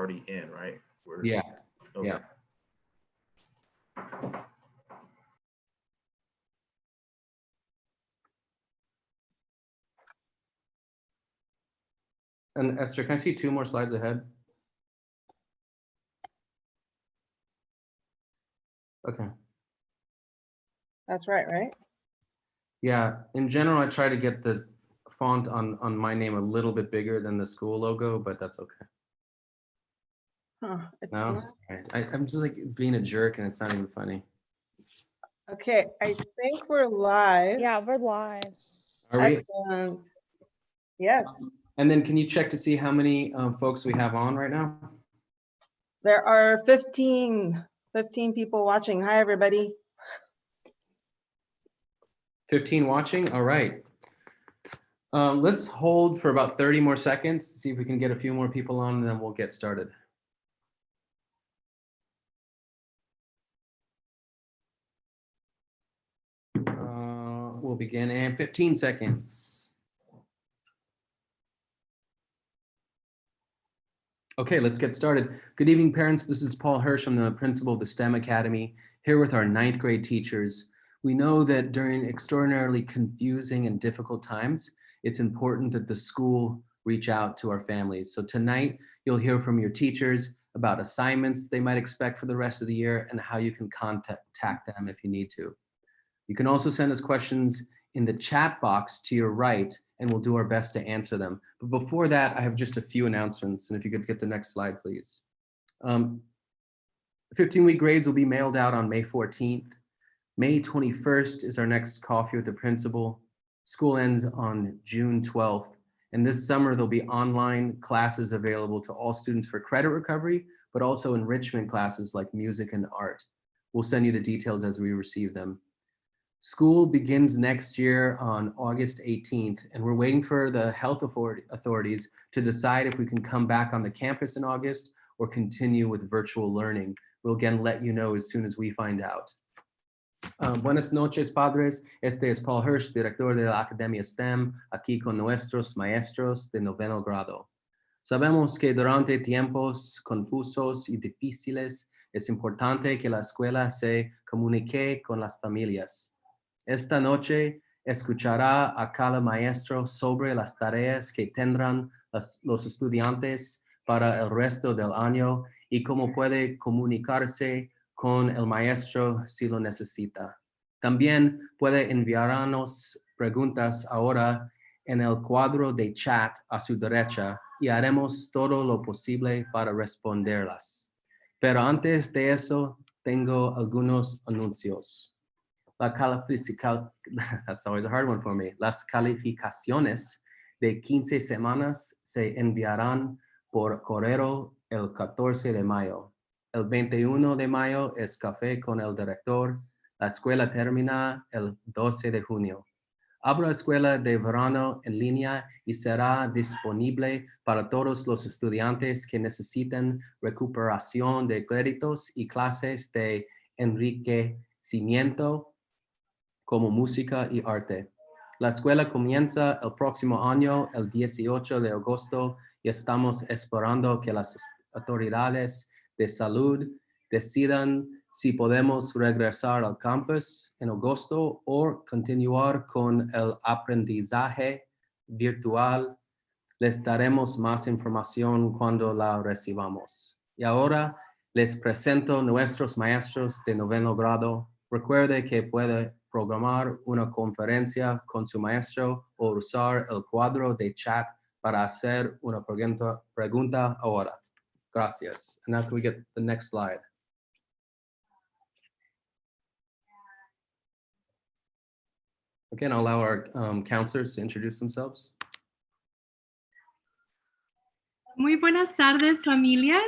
already in, right? Yeah. Okay. Yeah. And Esther, can I see 2 more slides ahead? Okay. That's right, right? Yeah, in general, I try to get the font on my name a little bit bigger than the school logo, but that's okay. Huh, it's No, not. it's all right. I'm just like being a jerk and it's not even funny. Okay, I think we're live. Yeah, we're live. Are we? Excellent. Yes, And then can you check to see how many folks we have on right now? there are 15 people watching. Hi, everybody. 15 watching, all right. Let's hold for about 30 more seconds, see if we can get a few more people on, and then we'll get started. We'll begin in 15 seconds. Okay, let's get started. Good evening, parents. This is Paul Hirsch. I'm the principal of the STEM Academy, here with our 9th grade teachers. We know that during extraordinarily confusing and difficult times, it's important that the school reach out to our families. So tonight, you'll hear from your teachers about assignments they might expect for the rest of the year and how you can contact them if you need to. You can also send us questions in the chat box to your right, and we'll do our best to answer them. But before that, I have just a few announcements, and if you could get the next slide, please. 15-week grades will be mailed out on May 14th. May 21st is our next coffee with the principal. School ends on June 12th. And this summer, there'll be online classes available to all students for credit recovery, but also enrichment classes like music and art. We'll send you the details as we receive them. School begins next year on August 18th, and we're waiting for the health authorities to decide if we can come back on the campus in August or continue with virtual learning. We'll again let you know as soon as we find out. Buenas noches, padres. Este es Paul Hirsch, director de la Academia STEM, aquí con nuestros maestros de 9º grado. Sabemos que durante tiempos confusos y difíciles es importante que la escuela se comunique con las familias. Esta noche escuchará a cada maestro sobre las tareas que tendrán los estudiantes para el resto del año y cómo puede comunicarse con el maestro si lo necesita. También puede enviarnos preguntas ahora en el cuadro de chat a su derecha y haremos todo lo posible para responderlas. Pero antes de eso, tengo algunos anuncios. That's always a hard one for me. Las calificaciones de 15 semanas se enviarán por correo el 14 de mayo. El 21 de mayo es café con el director. La escuela termina el 12 de junio. Habrá escuela de verano en línea y será disponible para todos los estudiantes que necesiten recuperación de créditos y clases de enriquecimiento como música y arte. La escuela comienza el próximo año, el 18 de agosto, y estamos esperando que las autoridades de salud decidan si podemos regresar al campus en agosto o continuar con el aprendizaje virtual. Les daremos más información cuando la recibamos. Y ahora les presento nuestros maestros de 9º grado. Recuerde que puede programar una conferencia con su maestro o usar el cuadro de chat para hacer una pregunta ahora. Gracias. And now can we get the next slide? Again, I'll allow our counselors to introduce themselves. Muy buenas tardes, familias.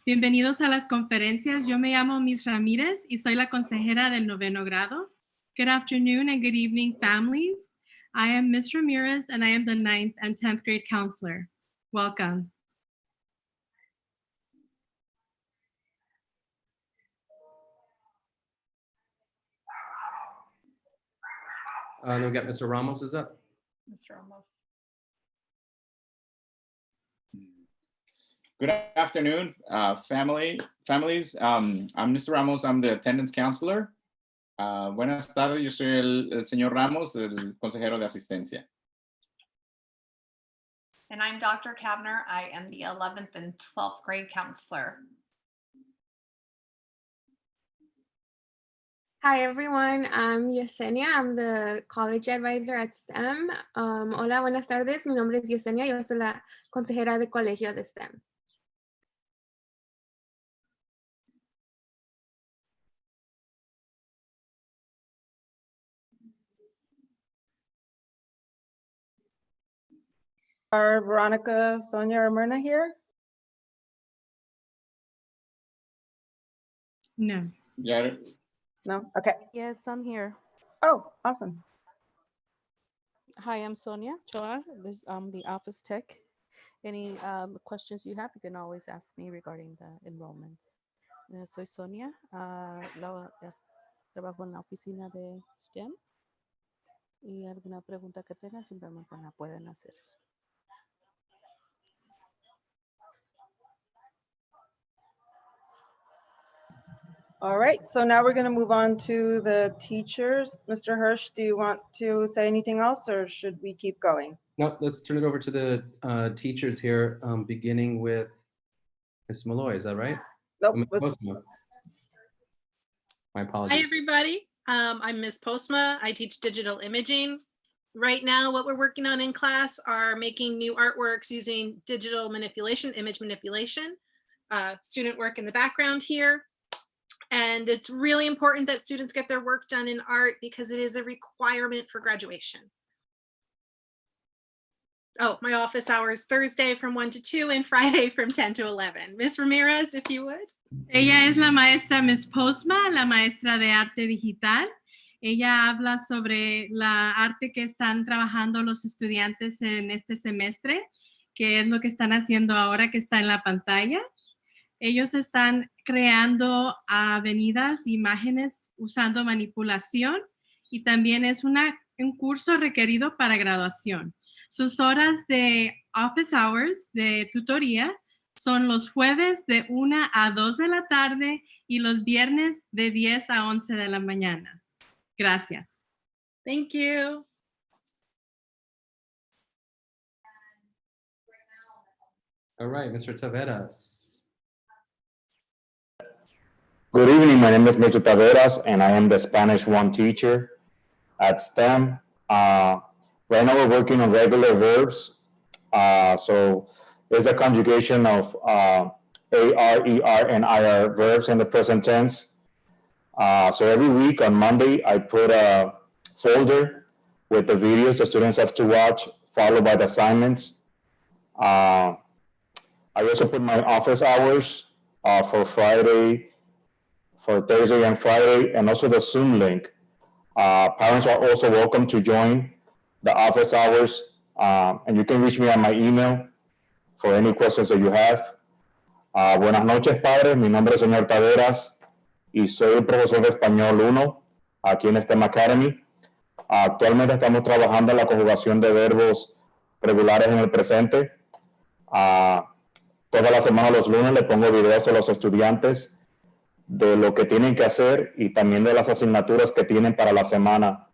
Bienvenidos a las conferencias. Yo me llamo Miss Ramírez y soy la consejera del 9º grado. Good afternoon and good evening, families. I am Miss Ramirez and I am the 9th and 10th grade counselor. Welcome. Then we got Mr. Ramos is up. Mr. Ramos. Good afternoon, families. I'm Mr. Ramos. I'm the attendance counselor. Buenas tardes. Yo soy el señor Ramos, el consejero de asistencia. And I'm Dr. Kavner. I am the 11th and 12th grade counselor. Hi everyone, I'm Yesenia. I'm the college advisor at STEM. Hola, buenas tardes. Mi nombre es Yesenia. Yo soy la consejera de colegio de STEM. Are Veronica, Sonia, or Myrna here? No. Ya, No? Okay. Yes, I'm here. Oh, awesome. Hi, I'm Sonia Choa. I'm the office tech. Any questions you have, you can always ask me regarding the enrollments. Soy Sonia. Trabajo en la oficina de STEM. Y alguna pregunta que tengan, simplemente la pueden hacer. All right, so now we're going to move on to the teachers. Mr. Hirsch, do you want to say anything else or should we keep going? No, let's turn it over to the teachers here, beginning with Ms. Malloy. Is that right? Nope. Ms. let's- Postma. My Hi, apologies. everybody. I'm Ms. Postma. I teach digital imaging. Right now, what we're working on in class are making new artworks using digital manipulation, image manipulation, student work in the background here. And it's really important that students get their work done in art because it is a requirement for graduation. Oh, my office hours Thursday from 1 to 2 and Friday from 10 to 11. Ms. Ramirez, if you would. Ella es la maestra Ms. Postma, la maestra de arte digital. Ella habla sobre la arte que están trabajando los estudiantes en este semestre, que es lo que están haciendo ahora que está en la pantalla. Ellos están creando avenidas, imágenes usando manipulación y también es un curso requerido para graduación. Sus horas de office hours, de tutoría, son los jueves de 1 a 2 de la tarde y los viernes de 10 a 11 de la mañana. Gracias. Thank you. All right, Mr. Taveras. Good evening, my name is Mr. Taveras, and I am the Spanish 1 teacher at STEM. Right now we're working on regular verbs. So there's a conjugation of AR, ER, and IR verbs in the present tense. So every week on Monday, I put a folder with the videos the students have to watch, followed by the assignments. I also put my office hours for Thursday and Friday, and also the Zoom link. Parents are also welcome to join the office hours, and you can reach me on my email for any questions that you have. Buenas noches, padres. Mi nombre es señor Taveras y soy el profesor de Español 1 aquí en STEM Academy. Actualmente estamos trabajando en la conjugación de verbos regulares en el presente. Toda la semana, los lunes, le pongo videos a los estudiantes de lo que tienen que hacer y también de las asignaturas que tienen para la semana.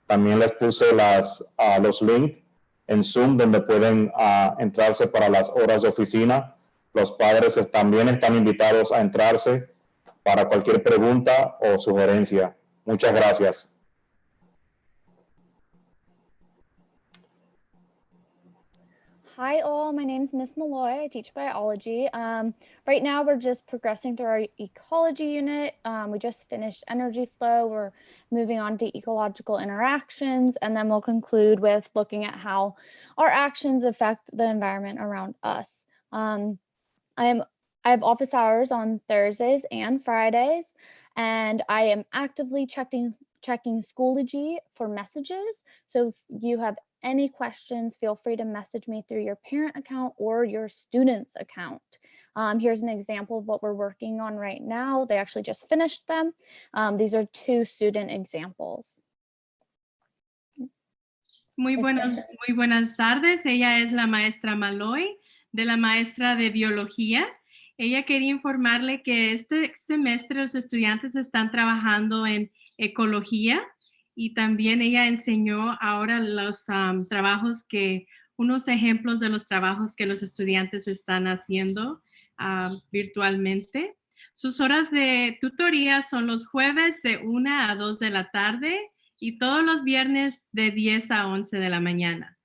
También les puse los links en Zoom donde pueden entrarse para las horas de oficina. Los padres también están invitados a entrarse para cualquier pregunta o sugerencia. Muchas gracias. Hi all, my name is Miss Malloy. I teach biology. Right now we're just progressing through our ecology unit. We just finished energy flow. We're moving on to ecological interactions, and then we'll conclude with looking at how our actions affect the environment around us. I have office hours on Thursdays and Fridays, and I am actively checking Schoology for messages. So if you have any questions, feel free to message me through your parent account or your student's account. Here's an example of what we're working on right now. They actually just finished them. These are 2 student examples. Muy buenas tardes. Ella es la maestra Malloy de la maestra de biología. Ella quería informarle que este semestre los estudiantes están trabajando en ecología y también ella enseñó ahora los trabajos unos ejemplos de los trabajos que los estudiantes están haciendo virtualmente. Sus horas de tutoría son los jueves de 1 a 2 de la tarde y todos los viernes de 10 a 11 de la mañana.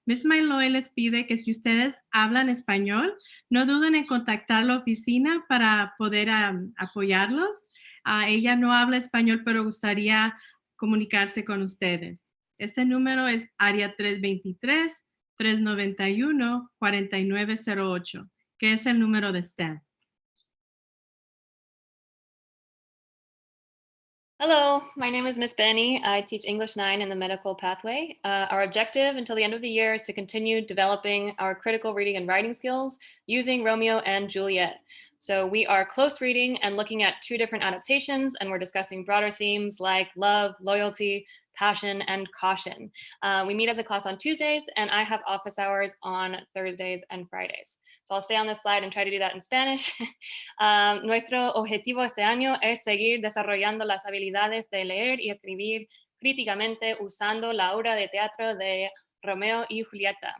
Ms. Mailoy les pide que si ustedes hablan español, no duden en contactar la oficina para poder apoyarlos. Ella no habla español, pero gustaría comunicarse con ustedes. Este número es área 323-391-4908, que es el número de STEM. Hello, my name is Miss Benny. I teach English 9 in the medical pathway. Our objective until the end of the year is to continue developing our critical reading and writing skills using Romeo and Juliet. So we are close reading and looking at 2 different adaptations, and we're discussing broader themes like love, loyalty, passion, and caution. We meet as a class on Tuesdays, and I have office hours on Thursdays and Fridays. So I'll stay on this slide and try to do that in Spanish. Nuestro objetivo este año es seguir desarrollando las habilidades de leer y escribir críticamente usando la obra de teatro de Romeo y Julieta.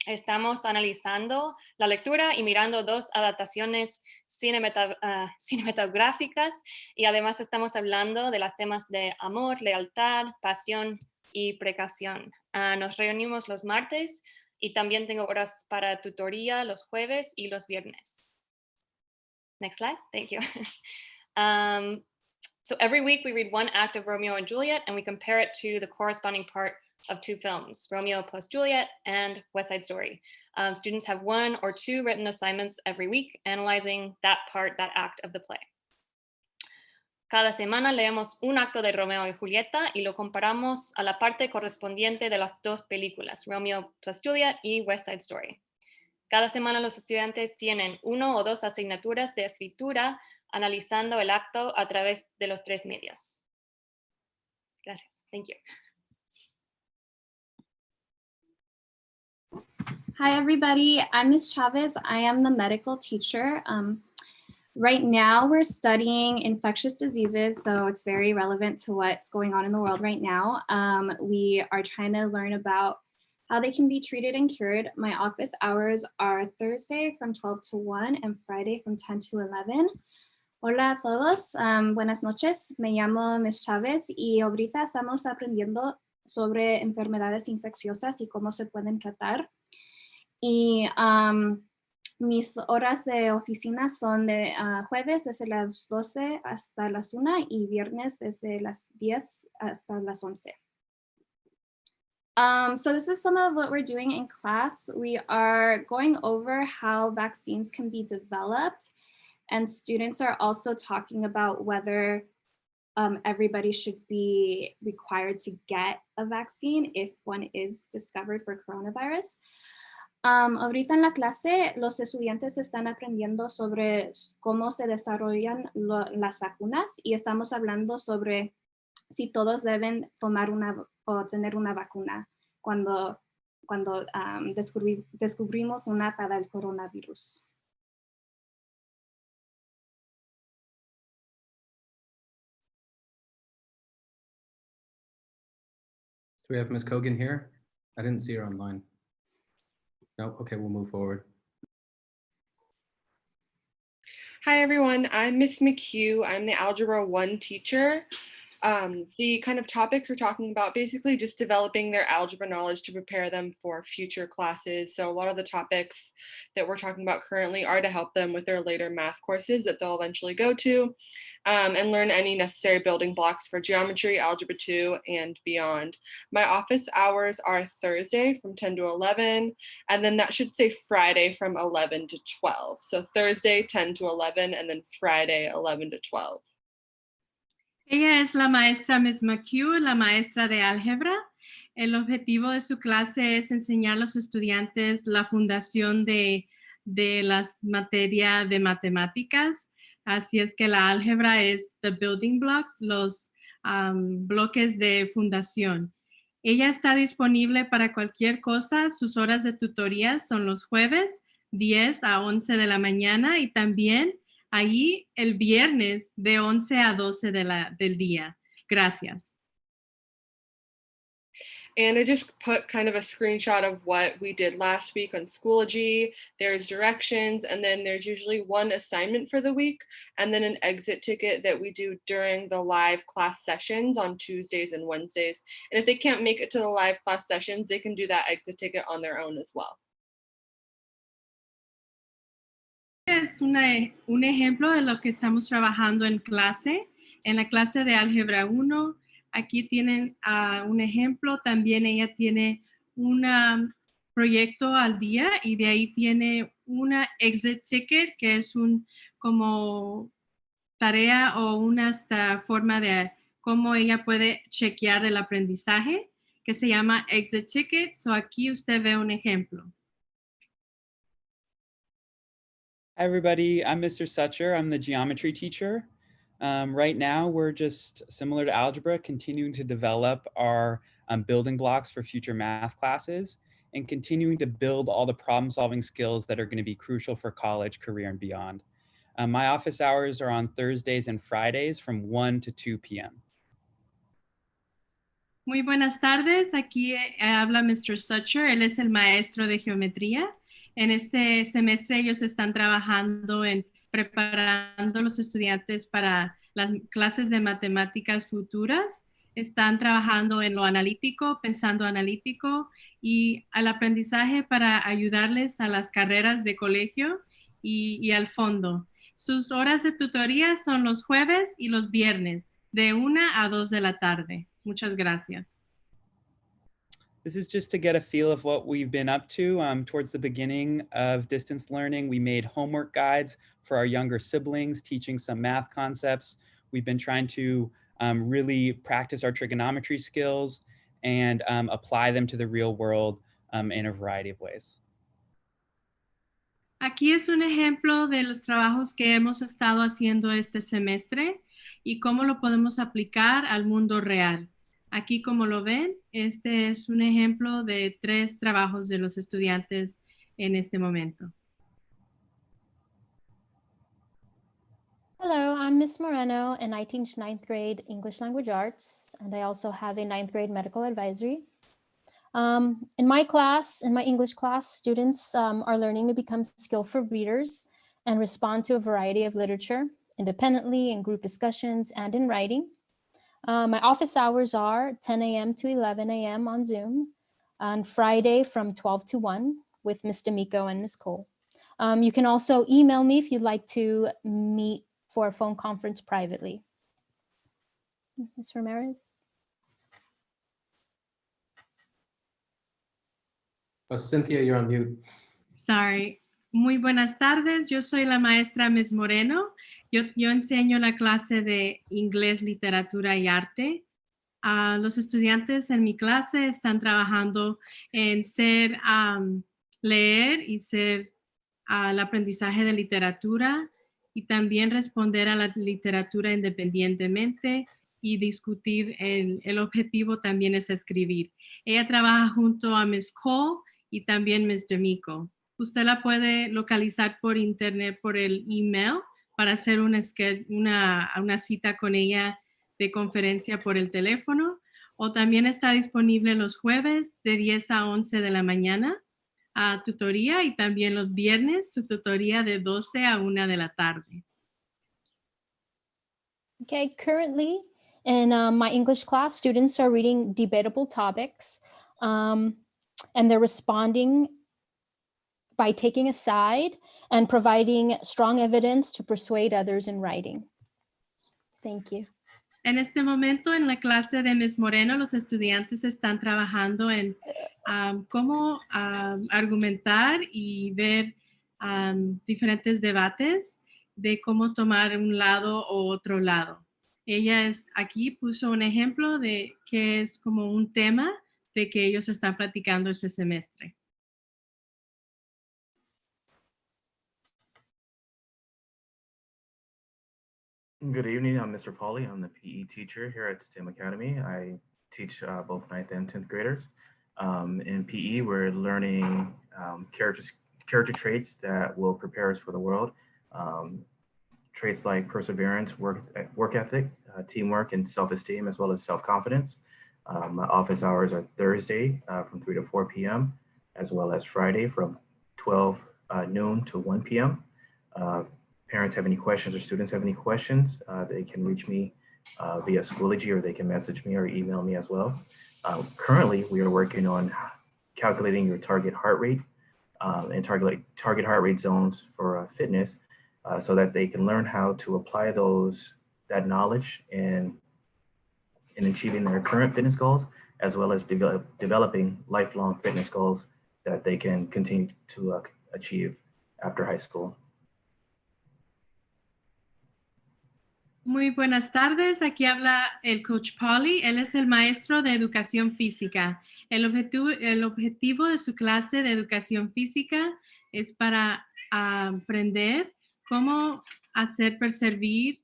Estamos analizando la lectura y mirando 2 adaptaciones cinematográficas y además estamos hablando de los temas de amor, lealtad, pasión y precaución. Nos reunimos los martes y también tengo horas para tutoría los jueves y los viernes. Next slide, thank you. So every week we read 1 act of Romeo and Juliet and we compare it to the corresponding part of 2 films, Romeo plus Juliet and West Side Story. Students have 1 or 2 written assignments every week analyzing that act of the play. Cada semana leemos un acto de Romeo y Julieta y lo comparamos a la parte correspondiente de las 2 películas, Romeo plus Juliet y West Side Story. Cada semana los estudiantes tienen 1 o 2 asignaturas de escritura analizando el acto a través de los 3 medios. Gracias. Thank you. Hi, everybody. I'm Ms. Chavez. I am the medical teacher. Right now, we're studying infectious diseases, so it's very relevant to what's going on in the world right now. We are trying to learn about how they can be treated and cured. My office hours are Thursday from 12 to 1 and Friday from 10 to 11. Hola a todos, buenas noches. Me llamo Ms. Chavez y ahorita estamos aprendiendo sobre enfermedades infecciosas y cómo se pueden tratar. Y mis horas de oficina son de jueves desde las 12 hasta las 1 y viernes desde las 10 hasta las 11. So this is some of what we're doing in class. We are going over how vaccines can be developed, and students are also talking about whether everybody should be required to get a vaccine if one is discovered for coronavirus. Ahorita en la clase, los estudiantes están aprendiendo sobre cómo se desarrollan las vacunas y estamos hablando sobre si todos deben tomar o tener una vacuna cuando descubrimos una para el coronavirus. Do we have Ms. Kogan here? I didn't see her online. No, okay, we'll move forward. Hi everyone, I'm Miss McHugh. I'm the Algebra 1 teacher. The kind of topics we're talking about, basically just developing their algebra knowledge to prepare them for future classes. So a lot of the topics that we're talking about currently are to help them with their later math courses that they'll eventually go to, and learn any necessary building blocks for geometry, algebra 2, and beyond. My office hours are Thursday from 10 to 11, and then that should say Friday from 11 to 12. So Thursday 10 to 11, and then Friday 11 to 12. Ella es la maestra Ms. McHugh, la maestra de álgebra. El objetivo de su clase es enseñar a los estudiantes la fundación de las materias de matemáticas. Así es que la álgebra es the building blocks, los bloques de fundación. Ella está disponible para cualquier cosa. Sus horas de tutoría son los jueves 10 a 11 de la mañana y también ahí el viernes de 11 a 12 del día. Gracias. And I just put kind of a screenshot of what we did last week on Schoology. There's directions, and then there's usually one assignment for the week, and then an exit ticket that we do during the live class sessions on Tuesdays and Wednesdays. And if they can't make it to the live class sessions, they can do that exit ticket on their own as well. Es un ejemplo de lo que estamos trabajando en clase. En la clase de Álgebra 1, aquí tienen un ejemplo. También ella tiene un proyecto al día y de ahí tiene una exit ticket, que es como tarea o una forma de cómo ella puede chequear el aprendizaje, que se llama exit ticket. So aquí usted ve un ejemplo. Hi everybody, I'm Mr. Sucher. I'm the geometry teacher. Right now, we're just similar to algebra, continuing to develop our building blocks for future math classes and continuing to build all the problem-solving skills that are going to be crucial for college, career, and beyond. My office hours are on Thursdays and Fridays from 1 to 2 p.m. Muy buenas tardes, aquí habla Mr. Sucher, él es el maestro de geometría. En este semestre ellos están trabajando en preparando a los estudiantes para las clases de matemáticas futuras. Están trabajando en lo analítico, pensando analítico y al aprendizaje para ayudarles a las carreras de colegio y al fondo. Sus horas de tutoría son los jueves y los viernes, de 1 a 2 de la tarde. Muchas gracias. This is just to get a feel of what we've been up to. Towards the beginning of distance learning, we made homework guides for our younger siblings, teaching some math concepts. We've been trying to really practice our trigonometry skills and apply them to the real world in a variety of ways. Aquí es un ejemplo de los trabajos que hemos estado haciendo este semestre y cómo lo podemos aplicar al mundo real. Aquí, como lo ven, este es un ejemplo de 3 trabajos de los estudiantes en este momento. Hello, I'm Miss Moreno, and I teach 9th grade English Language Arts, and I also have a 9th grade medical advisory. In my class, in my English class, students are learning to become skillful readers and respond to a variety of literature independently in group discussions and in writing. My office hours are 10 a.m. to 11 a.m. on Zoom on Friday from 12 to 1 with Ms. D'Amico and Ms. Cole. You can also email me if you'd like to meet for a phone conference privately. Ms. Ramirez? Oh, Cynthia, you're on mute. Sorry. Muy buenas tardes. Yo soy la maestra Ms. Moreno. Yo enseño la clase de inglés, literatura y arte. Los estudiantes en mi clase están trabajando en leer y el aprendizaje de literatura y también responder a la literatura independientemente y discutir. El objetivo también es escribir. Ella trabaja junto a Ms. Cole y también Ms. D'Amico. Usted la puede localizar por internet, por el email, para hacer una cita con ella de conferencia por el teléfono, o también está disponible los jueves de 10 a 11 de la mañana a tutoría y también los viernes su tutoría de 12 a 1 de la tarde. Okay, currently in my English class, students are reading debatable topics and they're responding by taking a side and providing strong evidence to persuade others in writing. Thank you. En este momento, en la clase de Ms. Moreno, los estudiantes están trabajando en cómo argumentar y ver diferentes debates de cómo tomar un lado o otro lado. Ella aquí puso un ejemplo de que es como un tema de que ellos están platicando este semestre. Good evening, I'm Mr. Pauly. I'm the PE teacher here at STEM Academy. I teach both 9th and 10th graders. In PE, we're learning character character traits that will prepare us for the world. Traits like perseverance, work ethic, teamwork, and self-esteem, as well as self-confidence. My office hours are Thursday from 3 to 4 p.m., as well as Friday from 12 noon to 1 p.m. Parents have any questions or students have any questions, they can reach me via Schoology, or they can message me or email me as well. Currently, we are working on calculating your target heart rate and target heart rate zones for fitness, so that they can learn how to apply that knowledge in achieving their current fitness goals, as well as developing lifelong fitness goals that they can continue to achieve after high school. Muy buenas tardes, aquí habla el coach Polly, él es el maestro de educación física. El objetivo de su clase de educación física es para aprender cómo hacer perseverar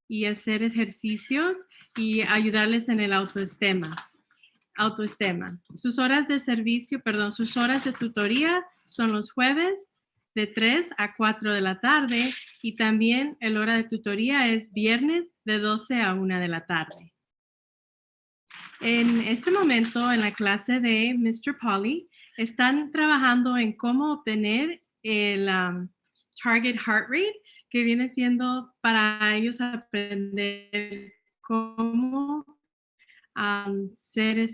y hacer ejercicios y ayudarles en el autoestima. Sus horas de servicio, sus horas de tutoría son los jueves de 3 a 4 de la tarde y también el hora de tutoría es viernes de 12 a 1 de la tarde. En este momento, en la clase de Mr. Polly, están trabajando en cómo obtener el target heart rate, que viene siendo para ellos aprender cómo ser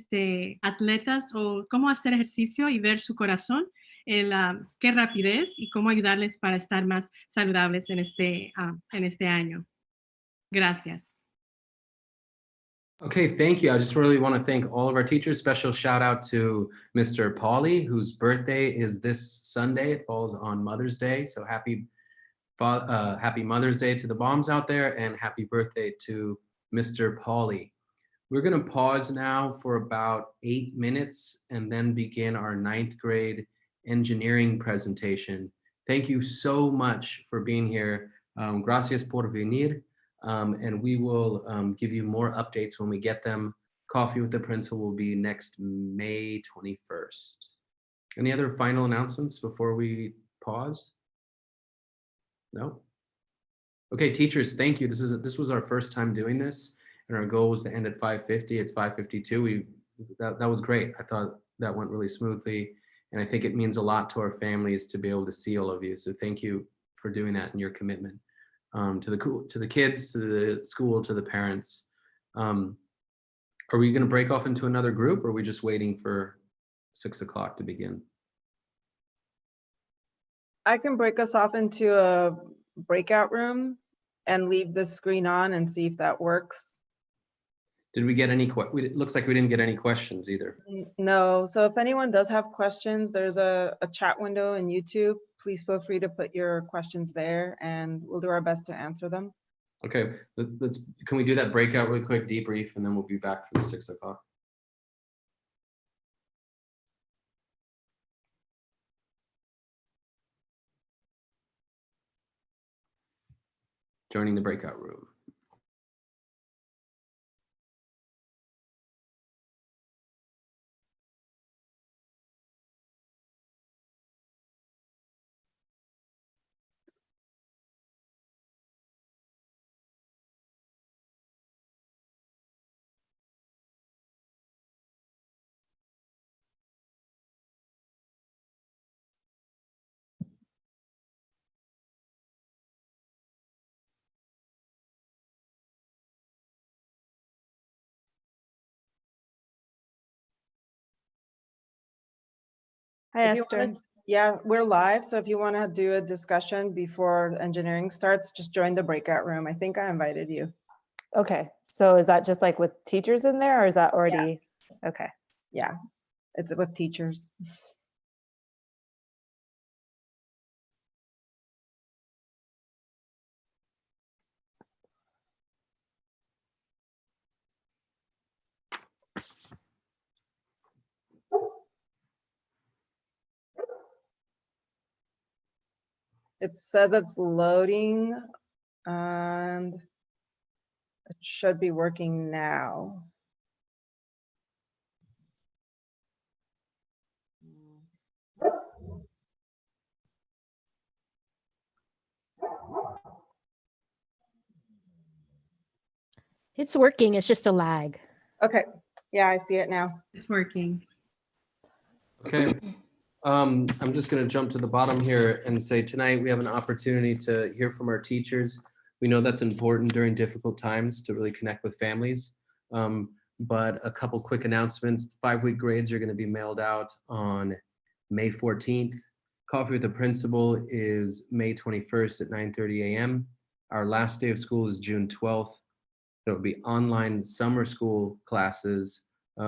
atletas o cómo hacer ejercicio y ver su corazón, qué rapidez y cómo ayudarles para estar más saludables en este año. Gracias. Okay, thank you. I just really want to thank all of our teachers. Special shout out to Mr. Pauly, whose birthday is this Sunday. It falls on Mother's Day. So happy Mother's Day to the moms out there, and happy birthday to Mr. Pauly. We're going to pause now for about 8 minutes and then begin our 9th grade engineering presentation. Thank you so much for being here. Gracias por venir. And we will give you more updates when we get them. Coffee with the Principal will be next May 21st. Any other final announcements before we pause? No? Okay, teachers, thank you. This was our first time doing this, and our goal was to end at 5:50. It's 5:52. That was great. I thought that went really smoothly, and I think it means a lot to our families to be able to see all of you. So thank you for doing that and your commitment. To the kids, to the school, to the parents. Are we going to break off into another group, or are we just waiting for 6 o'clock to begin? I can break us off into a breakout room and leave the screen on and see if that works. Did we get any? It looks like we didn't get any questions either. No. So if anyone does have questions, there's a chat window in YouTube. Please feel free to put your questions there, and we'll do our best to answer them. Okay, can we do that breakout really quick, debrief, and then we'll be back for the 6 o'clock. Joining the breakout room. Hi, Esther. Yeah, we're live. So if you want to do a discussion before engineering starts, just join the breakout room. I think I invited you. Okay, so is that just like with teachers in there, or is that already? Yeah. Okay. Yeah, it's with teachers. It says it's loading, and it should be working now. It's working. It's just a lag. Okay. Yeah, I see it now. It's working. Okay. I'm just going to jump to the bottom here and say tonight we have an opportunity to hear from our teachers. We know that's important during difficult times to really connect with families. But a couple quick announcements. 5-week grades are going to be mailed out on May 14th. Coffee with the Principal is May 21st at 9:30 a.m. Our last day of school is June 12th. There will be online summer school classes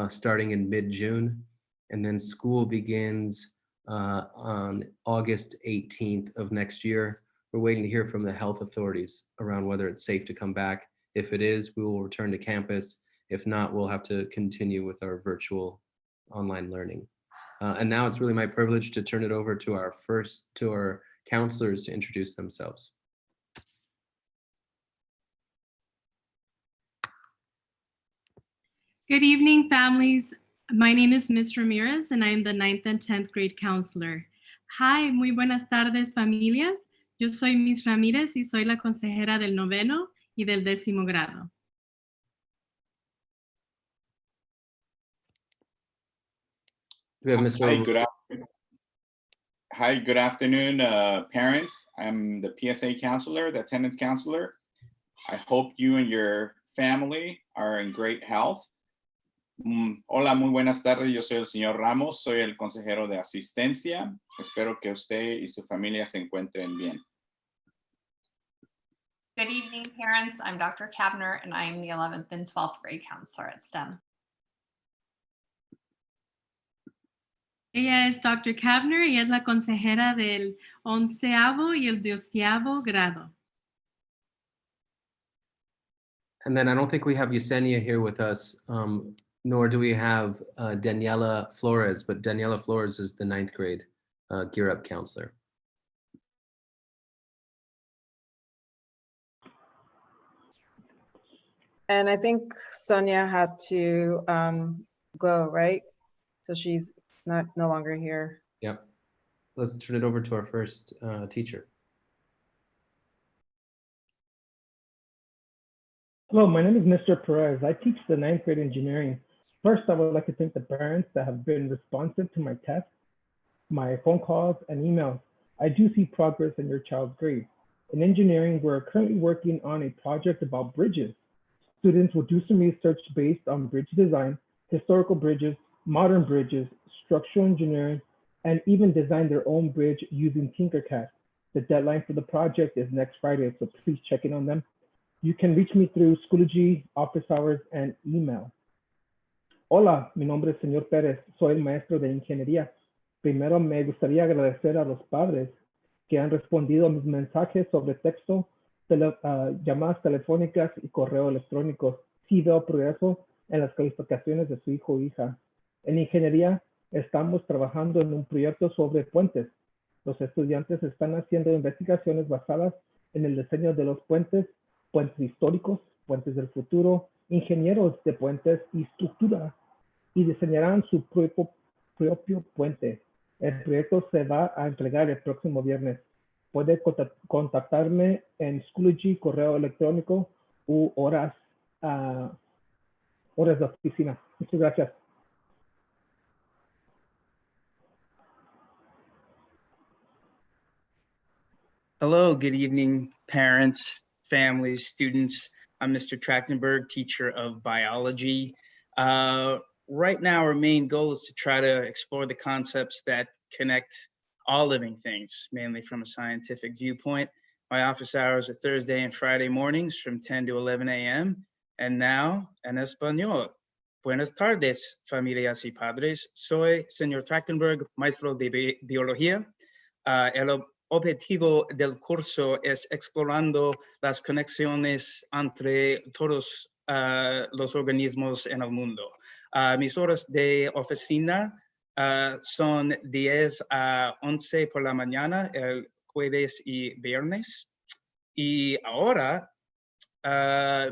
starting in mid-June. And then school begins on August 18th of next year. We're waiting to hear from the health authorities around whether it's safe to come back. If it is, we will return to campus. If not, we'll have to continue with our virtual online learning. And now it's really my privilege to turn it over to our counselors to introduce themselves. Good evening, families. My name is Ms. Ramirez, and I am the 9th and 10th grade counselor. Hi, muy buenas tardes, familias. Yo soy Ms. Ramírez y soy la consejera del 9º y del 10º grado. We have Mr. Hi, good afternoon, parents. I'm the PSA counselor, the attendance counselor. I hope you and your family are in great health. Hola, muy buenas tardes. Yo soy el señor Ramos, soy el consejero de asistencia. Espero que usted y su familia se encuentren bien. Good evening, parents. I'm Dr. Kavner, and I am the 11th and 12th grade counselor at STEM. Ella es Dr. Kavner y es la consejera del 11º y el 12º grado. And then I don't think we have Yesenia here with us, nor do we have Daniela Flores, but Daniela Flores is the 9th grade Gear Up counselor. And I think Sonia had to go, right? So she's no longer here. Yep. Let's turn it over to our first teacher. Hello, my name is Mr. Perez. I teach the 9th grade engineering. First, I would like to thank the parents that have been responsive to my tests, my phone calls, and emails. I do see progress in your child's grade. In engineering, we're currently working on a project about bridges. Students will do some research based on bridge design, historical bridges, modern bridges, structural engineering, and even design their own bridge using Tinkercad. The deadline for the project is next Friday, so please check in on them. You can reach me through Schoology, office hours, and email. Hola, mi nombre es señor Pérez, soy el maestro de ingeniería. Primero me gustaría agradecer a los padres que han respondido a mis mensajes sobre texto, llamadas telefónicas y correo electrónico. Sí veo progreso en las calificaciones de su hijo o hija. En ingeniería estamos trabajando en un proyecto sobre puentes. Los estudiantes están haciendo investigaciones basadas en el diseño de los puentes, puentes históricos, puentes del futuro, ingenieros de puentes y estructura, y diseñarán su propio puente. El proyecto se va a entregar el próximo viernes. Puede contactarme en Schoology, correo electrónico u horas de oficina. Muchas gracias. Hello, good evening, parents, families, students. I'm Mr. Trachtenberg, teacher of biology. Right now, our main goal is to try to explore the concepts that connect all living things, mainly from a scientific viewpoint. My office hours are Thursday and Friday mornings from 10 to 11 a.m. And now, en español. Buenas tardes, familias y padres. Soy señor Trachtenberg, maestro de biología. El objetivo del curso es explorando las conexiones entre todos los organismos en el mundo. Mis horas de oficina son 10 a 11 por la mañana, el jueves y viernes. Y ahora,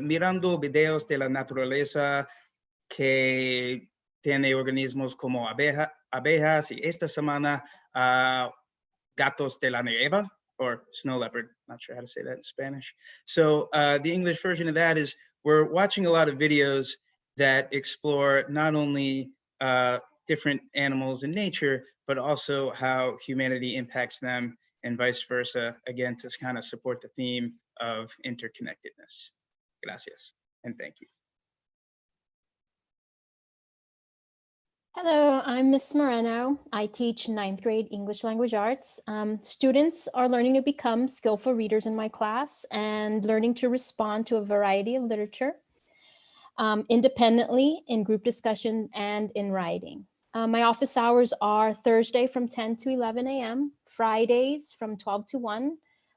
mirando videos de la naturaleza que tiene organismos como abejas, y esta semana gatos de la nieve or snow leopard, not sure how to say that in Spanish. So the English version of that is we're watching a lot of videos that explore not only different animals in nature, but also how humanity impacts them and vice versa, again, to kind of support the theme of interconnectedness. Gracias, and thank you. Hello, I'm Miss Moreno. I teach 9th grade English Language Arts. Students are learning to become skillful readers in my class and learning to respond to a variety of literature independently, in group discussion, and in writing. My office hours are Thursday from 10 to 11 a.m., Fridays from 12 to 1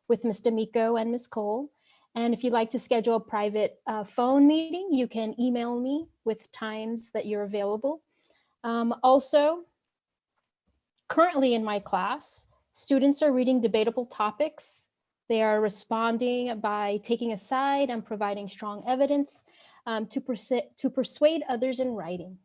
with Ms. D'Amico and Ms. Cole. And if you'd like to schedule a private phone meeting, you can email me with times that you're available. Also, currently in my class, students are reading debatable topics. They are responding by taking a side and providing strong evidence to persuade others in writing.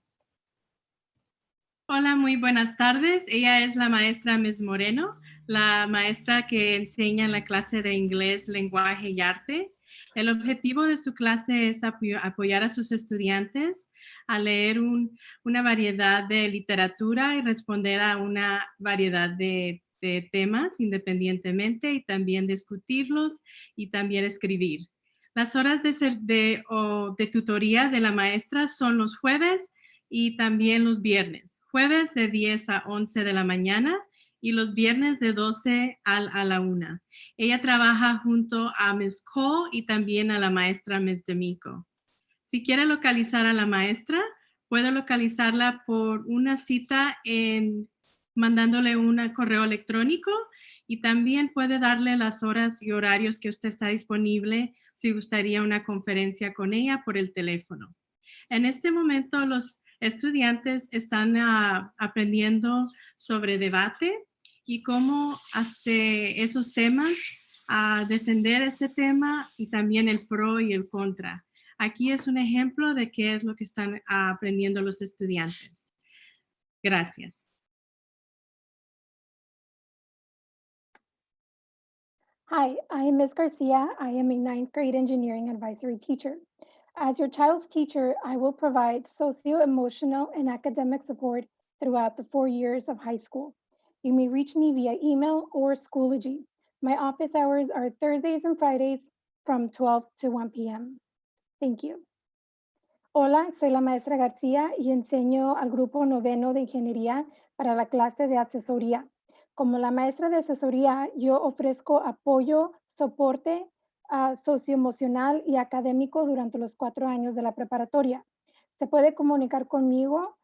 Hola, muy buenas tardes. Ella es la maestra Ms. Moreno, la maestra que enseña en la clase de inglés, lenguaje y arte. El objetivo de su clase es apoyar a sus estudiantes a leer una variedad de literatura y responder a una variedad de temas independientemente y también discutirlos y también escribir. Las horas de tutoría de la maestra son los jueves y también los viernes. Jueves de 10 a 11 de la mañana y los viernes de 12 a la 1. Ella trabaja junto a Ms. Cole y también a la maestra Ms. D'Amico. Si quiere localizar a la maestra, puede localizarla por una cita mandándole un correo electrónico y también puede darle las horas y horarios que usted está disponible si gustaría una conferencia con ella por el teléfono. En este momento, los estudiantes están aprendiendo sobre debate y cómo esos temas, defender ese tema y también el pro y el contra. Aquí es un ejemplo de qué es lo que están aprendiendo los estudiantes. Gracias. Hi, I am Ms. Garcia. I am a 9th grade engineering advisory teacher. As your child's teacher, I will provide socio-emotional and academic support throughout the 4 years of high school. You may reach me via email or Schoology. My office hours are Thursdays and Fridays from 12 to 1 p.m. Thank you. Hola, soy la maestra García y enseño al grupo 9º de ingeniería para la clase de asesoría. Como la maestra de asesoría, yo ofrezco apoyo, soporte socioemocional y académico durante los 4 años de la preparatoria. Se puede comunicar conmigo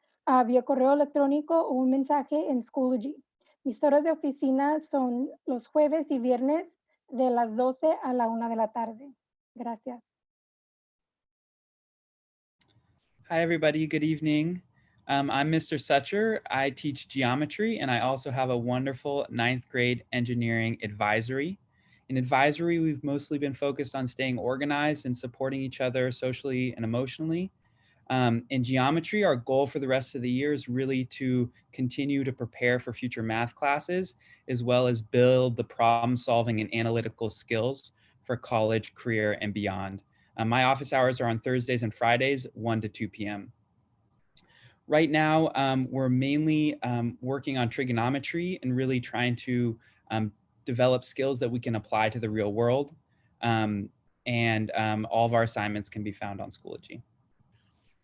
vía correo electrónico o un mensaje en Schoology. Mis horas de oficina son los jueves y viernes de las 12 a la 1 de la tarde. Gracias. Hi, everybody. Good evening. I'm Mr. Sucher. I teach geometry, and I also have a wonderful 9th grade engineering advisory. In advisory, we've mostly been focused on staying organized and supporting each other socially and emotionally. In geometry, our goal for the rest of the year is really to continue to prepare for future math classes, as well as build the problem-solving and analytical skills for college, career, and beyond. My office hours are on Thursdays and Fridays, 1 to 2 p.m. Right now, we're mainly working on trigonometry and really trying to develop skills that we can apply to the real world. All of our assignments can be found on Schoology.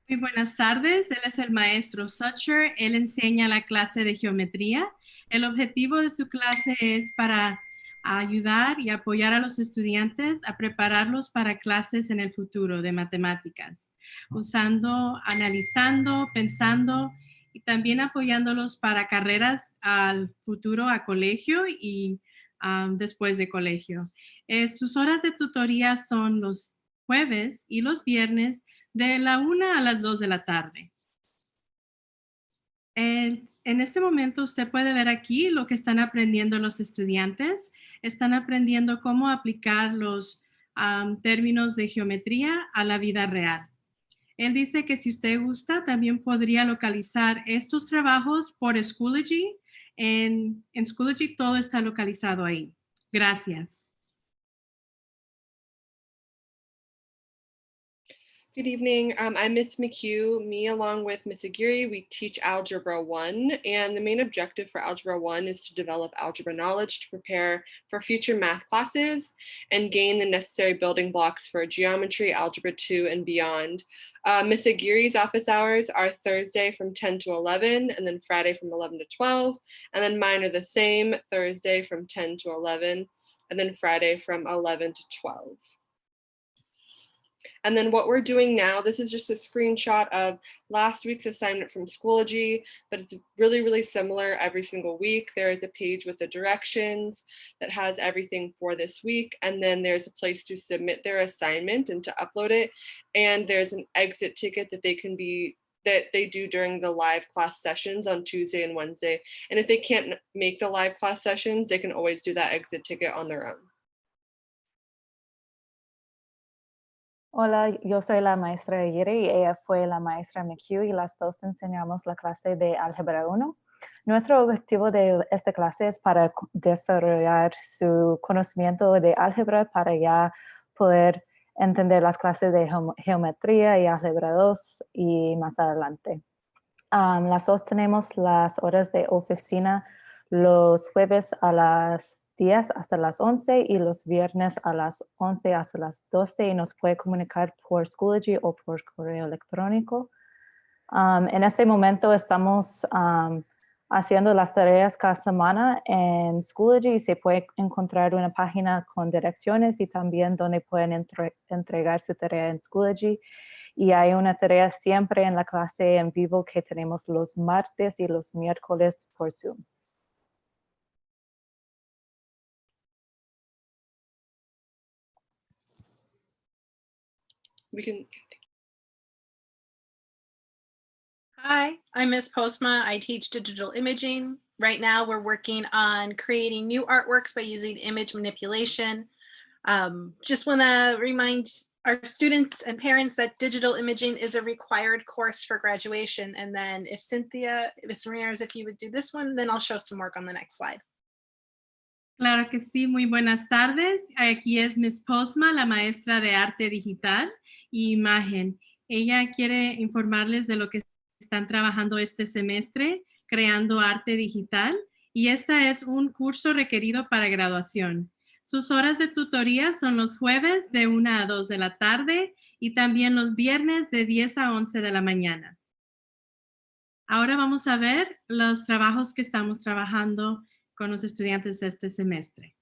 Muy buenas tardes, él es el maestro Sucher, él enseña la clase de geometría. El objetivo de su clase es para ayudar y apoyar a los estudiantes a prepararlos para clases en el futuro de matemáticas, analizando, pensando y también apoyándolos para carreras al futuro a colegio y después de colegio. Sus horas de tutoría son los jueves y los viernes de la 1 a las 2 de la tarde. En este momento usted puede ver aquí lo que están aprendiendo los estudiantes. Están aprendiendo cómo aplicar los términos de geometría a la vida real. Él dice que si usted gusta, también podría localizar estos trabajos por Schoology. En Schoology todo está localizado ahí. Gracias. Good evening. I'm Miss McHugh. Me, along with Miss Aguirre, we teach Algebra 1, and the main objective for Algebra 1 is to develop algebra knowledge to prepare for future math classes and gain the necessary building blocks for geometry, Algebra 2, and beyond. Miss Aguirre's office hours are Thursday from 10 to 11, and then Friday from 11 to 12, and then mine are the same, Thursday from 10 to 11, and then Friday from 11 to 12. And then what we're doing now, this is just a screenshot of last week's assignment from Schoology, but it's really, really similar every single week. There is a page with the directions that has everything for this week. And then there's a place to submit their assignment and to upload it. And there's an exit ticket that they do during the live class sessions on Tuesday and Wednesday. And if they can't make the live class sessions, they can always do that exit ticket on their own. Hola, yo soy la maestra Aguirre y ella fue la maestra McHugh y las dos enseñamos la clase de Álgebra 1. Nuestro objetivo de esta clase es para desarrollar su conocimiento de álgebra para ya poder entender las clases de geometría y Álgebra 2 y más adelante. Las dos tenemos las horas de oficina los jueves a las 10 hasta las 11 y los viernes a las 11 hasta las 12 y nos puede comunicar por Schoology o por correo electrónico. En este momento estamos haciendo las tareas cada semana en Schoology y se puede encontrar una página con direcciones y también donde pueden entregar su tarea en Schoology. Y hay una tarea siempre en la clase en vivo que tenemos los martes y los miércoles por Zoom. Hi, I'm Miss Postma. I teach digital imaging. Right now, we're working on creating new artworks by using image manipulation. Just want to remind our students and parents that digital imaging is a required course for graduation. And then if Cynthia, Ms. Ramirez, if you would do this one, then I'll show some work on the next slide. Claro que sí, muy buenas tardes. Aquí es Miss Postma, la maestra de arte digital y imagen. Ella quiere informarles de lo que están trabajando este semestre, creando arte digital, y esta es un curso requerido para graduación. Sus horas de tutoría son los jueves de 1 a 2 de la tarde y también los viernes de 10 a 11 de la mañana. Ahora vamos a ver los trabajos que estamos trabajando con los estudiantes este semestre.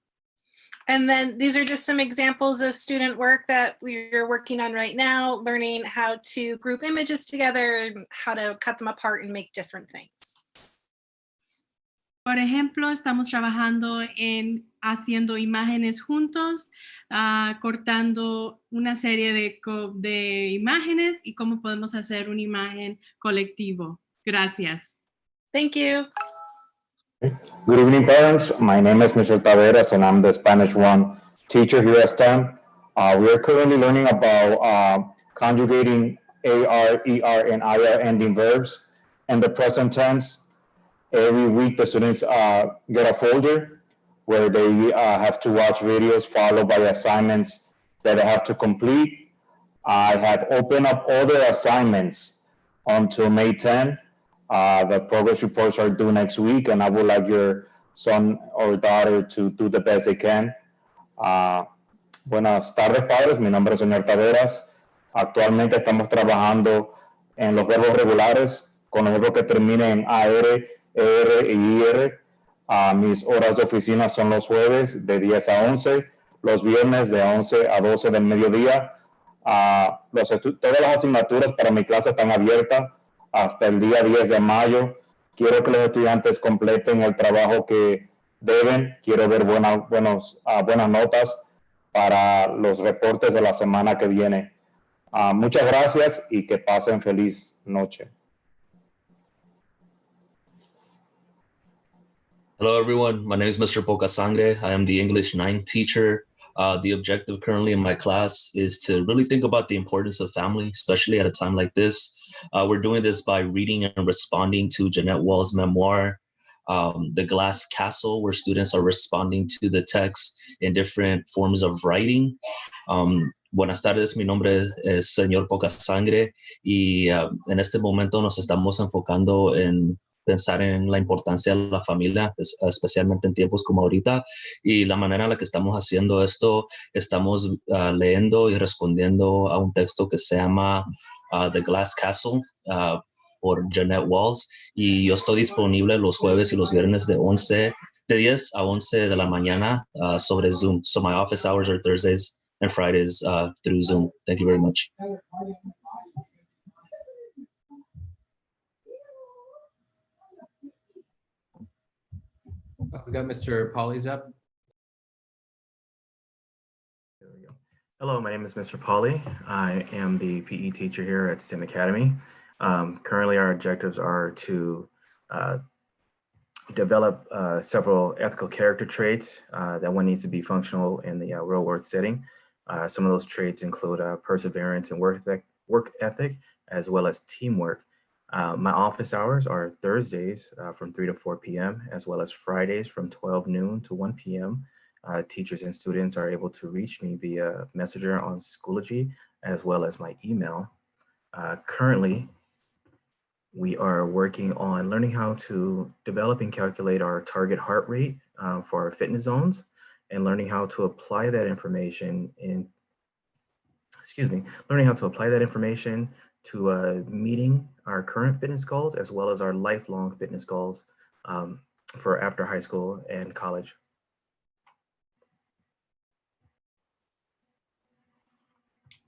And then these are just some examples of student work that we're working on right now, learning how to group images together and how to cut them apart and make different things. Por ejemplo, estamos trabajando en haciendo imágenes juntos, cortando una serie de imágenes y cómo podemos hacer una imagen colectivo. Gracias. Thank you. Good evening, parents. My name is Michelle Taveras, and I'm the Spanish 1 teacher here at STEM. We are currently learning about conjugating AR, ER, and IR ending verbs in the present tense. Every week, the students get a folder where they have to watch videos followed by assignments that they have to complete. I have opened up all their assignments until May 10. The progress reports are due next week, and I would like your son or daughter to do the best they can. Buenas tardes, padres. Mi nombre es señor Taveras. Actualmente estamos trabajando en los verbos regulares con los verbos que terminen en AR, ER y IR. Mis horas de oficina son los jueves de 10 a 11, los viernes de 11 a 12 del mediodía. Todas las asignaturas para mi clase están abiertas hasta el día 10 de mayo. Quiero que los estudiantes completen el trabajo que deben. Quiero ver buenas notas para los reportes de la semana que viene. Muchas gracias y que pasen feliz noche. Hello, everyone. My name is Mr. Pocasangre. I am the English 9 teacher. The objective currently in my class is to really think about the importance of family, especially at a time like this. We're doing this by reading and responding to Jeanette Wall's memoir, The Glass Castle, where students are responding to the text in different forms of writing. Buenas tardes, mi nombre es señor Poca Sangre y en este momento nos estamos enfocando en pensar en la importancia de la familia, especialmente en tiempos como ahorita, y la manera en la que estamos haciendo esto, estamos leyendo y respondiendo a un texto que se llama The Glass Castle por Jeanette Walls, y yo estoy disponible los jueves y los viernes de 10 a 11 de la mañana sobre Zoom. So my office hours are Thursdays and Fridays through Zoom. Thank you very much. We got Mr. Polly's up. There we go. Hello, my name is Mr. Polly. I am the PE teacher here at STEM Academy. Currently, our objectives are to develop several ethical character traits that one needs to be functional in the real world setting. Some of those traits include perseverance and work ethic, as well as teamwork. My office hours are Thursdays from 3 to 4 p.m., as well as Fridays from 12 noon to 1 p.m. Teachers and students are able to reach me via Messenger on Schoology, as well as my email. Currently, we are working on learning how to develop and calculate our target heart rate for our fitness zones, and learning how to apply that information to meeting our current fitness goals, as well as our lifelong fitness goals for after high school and college.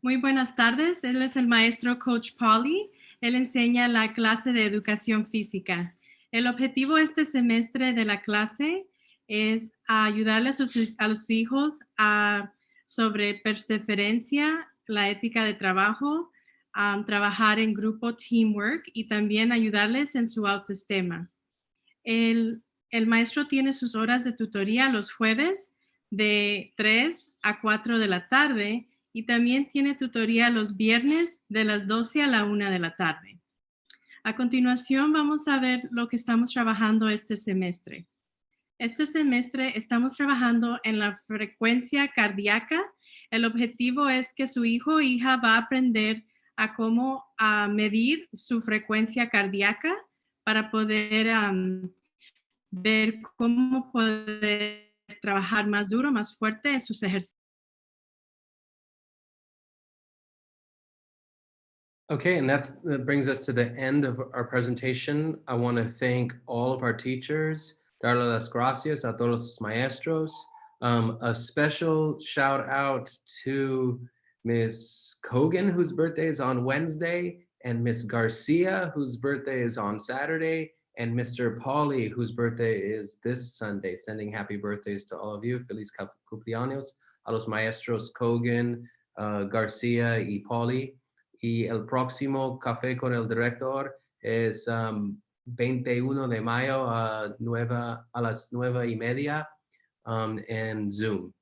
Muy buenas tardes, él es el maestro Coach Polly. Él enseña la clase de educación física. El objetivo este semestre de la clase es ayudarle a los hijos sobre perseverancia, la ética de trabajo, trabajar en grupo, teamwork, y también ayudarles en su autoestima. El maestro tiene sus horas de tutoría los jueves de 3 a 4 de la tarde, y también tiene tutoría los viernes de las 12 a la 1 de la tarde. A continuación vamos a ver lo que estamos trabajando este semestre. Este semestre estamos trabajando en la frecuencia cardíaca. El objetivo es que su hijo o hija va a aprender a cómo medir su frecuencia cardíaca para poder ver cómo poder trabajar más duro, más fuerte en sus ejercicios. Okay, and that brings us to the end of our presentation. I want to thank all of our teachers, darle las gracias a todos los maestros. A special shout out to Miss Kogan, whose birthday is on Wednesday, and Miss Garcia, whose birthday is on Saturday, and Mr. Pauly, whose birthday is this Sunday. Sending happy birthdays to all of you. Feliz cumpleaños a los maestros Kogan, Garcia y Pauly. Y el próximo Café con el Director es 21 de mayo a las 9:30 and Zoom.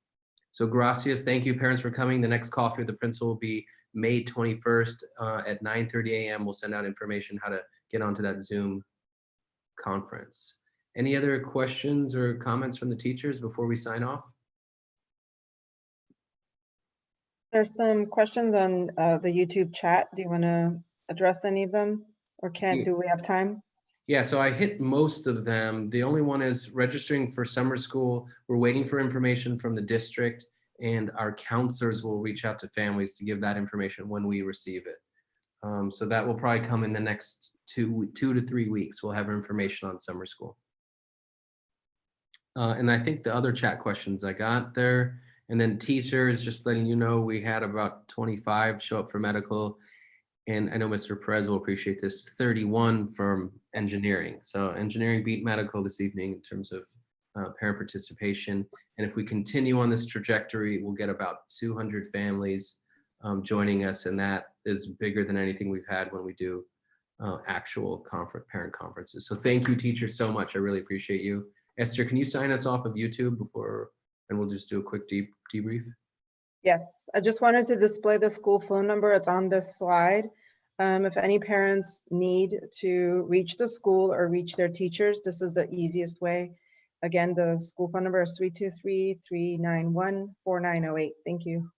So gracias. Thank you, parents, for coming. The next Coffee with the Principal will be May 21st at 9:30 a.m. We'll send out information how to get onto that Zoom conference. Any other questions or comments from the teachers before we sign off? There's some questions on the YouTube chat. Do you want to address any of them, or do we have time? Yeah, so I hit most of them. The only one is registering for summer school. We're waiting for information from the district, and our counselors will reach out to families to give that information when we receive it. So that will probably come in the next two to 3 weeks. We'll have information on summer school. And I think the other chat questions I got there. And then teachers, just letting you know, we had about 25 show up for medical. And I know Mr. Perez will appreciate this, 31 from engineering. So engineering beat medical this evening in terms of parent participation. And if we continue on this trajectory, we'll get about 200 families joining us. And that is bigger than anything we've had when we do actual parent conferences. So thank you, teachers, so much. I really appreciate you. Esther, can you sign us off of YouTube before, and we'll just do a quick debrief? Yes, I just wanted to display the school phone number. It's on this slide. If any parents need to reach the school or reach their teachers, this is the easiest way. Again, the school phone number is 323-391-4908. Thank you.